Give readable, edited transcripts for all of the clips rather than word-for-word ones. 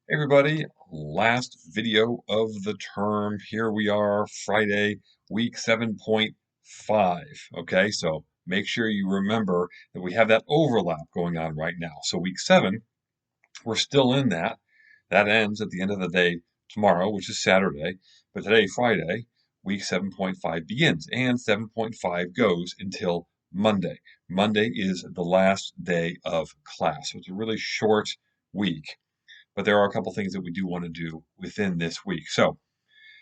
Hey everybody, last video of the term. Here we are, Friday, week 7.5. Okay, so make sure you remember that we have that overlap going on right now. So week 7, we're still in that. That ends at the end of the day tomorrow, which is Saturday. But today, Friday, week 7.5 begins, and 7.5 goes until Monday. Monday is the last day of class. So it's a really short week, but there are a couple things that we do want to do within this week. So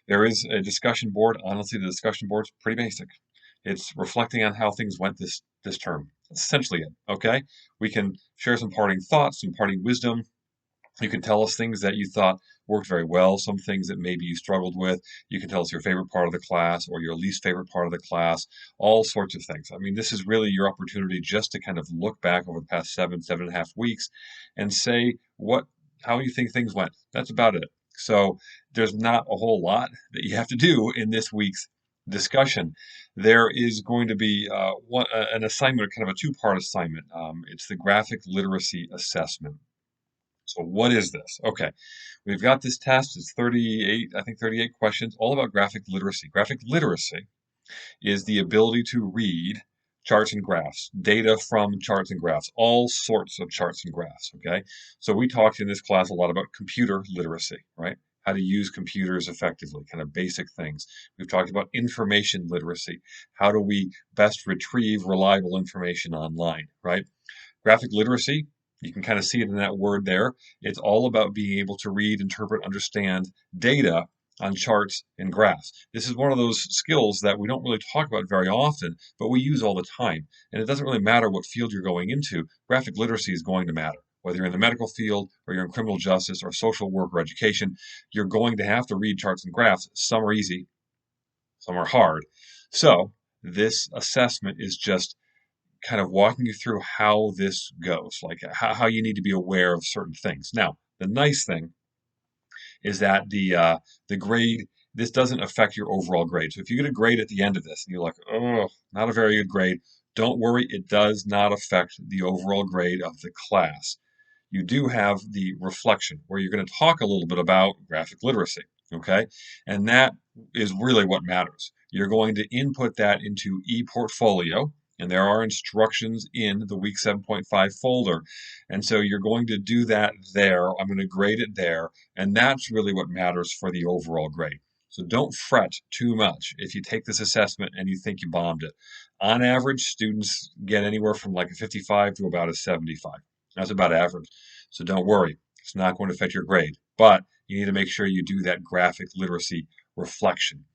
there is a discussion board. Honestly, the discussion board's pretty basic. It's reflecting on how things went this term. That's essentially it. Okay, we can share some parting thoughts, some parting wisdom. You can tell us things that you thought worked very well, some things that maybe you struggled with. You can tell us your favorite part of the class or your least favorite part of the class, all sorts of things. I mean, this is really your opportunity just to kind of look back over the past 7.5 weeks and say how you think things went. That's about it. So there's not a whole lot that you have to do in this week's discussion. There is going to be an assignment, kind of a two-part assignment. It's the graphic literacy assessment. So what is this? Okay, we've got this test. It's 38, I think 38 questions, all about graphic literacy. Graphic literacy is the ability to read charts and graphs, data from charts and graphs, all sorts of charts and graphs, okay? So we talked in this class a lot about computer literacy, right? How to use computers effectively, kind of basic things. We've talked about information literacy. How do we best retrieve reliable information online, right? Graphic literacy, you can kind of see it in that word there. It's all about being able to read, interpret, understand data on charts and graphs. This is one of those skills that we don't really talk about very often, but we use all the time. And it doesn't really matter what field you're going into, graphic literacy is going to matter. Whether you're in the medical field or you're in criminal justice or social work or education, you're going to have to read charts and graphs. Some are easy, some are hard. So this assessment is just kind of walking you through how this goes, like how you need to be aware of certain things. Now, the nice thing is that the grade, this doesn't affect your overall grade. So if you get a grade at the end of this and you're like, oh, not a very good grade, don't worry, it does not affect the overall grade of the class. You do have the reflection where you're going to talk a little bit about graphic literacy, okay? And that is really what matters. You're going to input that into ePortfolio, and there are instructions in the week 7.5 folder. And so you're going to do that there. I'm going to grade it there, and that's really what matters for the overall grade. So don't fret too much if you take this assessment and you think you bombed it. On average, students get anywhere from like a 55 to about a 75. That's about average. So don't worry, it's not going to affect your grade, but you need to make sure you do that graphic literacy reflection.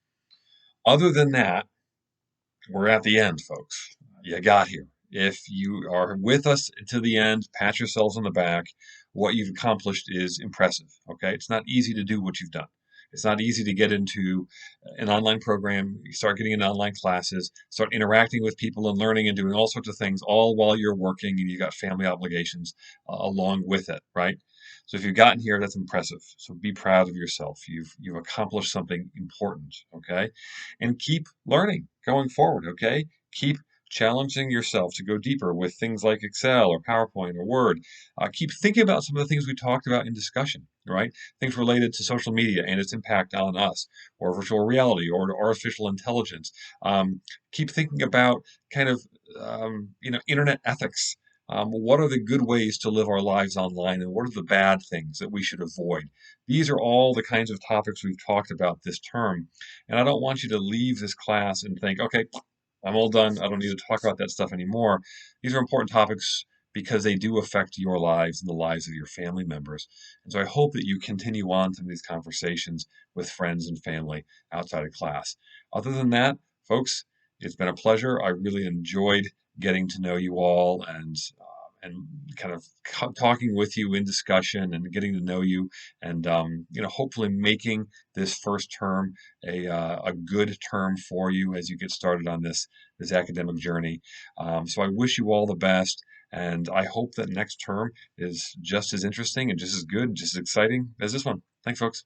Other than that, we're at the end, folks. You got here. If you are with us to the end, pat yourselves on the back. What you've accomplished is impressive. Okay, it's not easy to do what you've done. It's not easy to get into an online program. You start getting into online classes, start interacting with people and learning and doing all sorts of things, all while you're working and you got family obligations along with it, right? So if you've gotten here, that's impressive. So be proud of yourself. You've accomplished something important, okay? And keep learning going forward, okay? Keep challenging yourself to go deeper with things like Excel or PowerPoint or Word. Keep thinking about some of the things we talked about in discussion, right? Things related to social media and its impact on us, or virtual reality, or artificial intelligence. Keep thinking about kind of, internet ethics. What are the good ways to live our lives online, and what are the bad things that we should avoid? These are all the kinds of topics we've talked about this term. And I don't want you to leave this class and think, okay, I'm all done. I don't need to talk about that stuff anymore. These are important topics because they do affect your lives and the lives of your family members. And so I hope that you continue on to these conversations with friends and family outside of class. Other than that, folks, it's been a pleasure. I really enjoyed getting to know you all and kind of talking with you in discussion and getting to know you and hopefully making this first term a good term for you as you get started on this academic journey. So I wish you all the best. And I hope that next term is just as interesting and just as good, just as exciting as this one. Thanks, folks.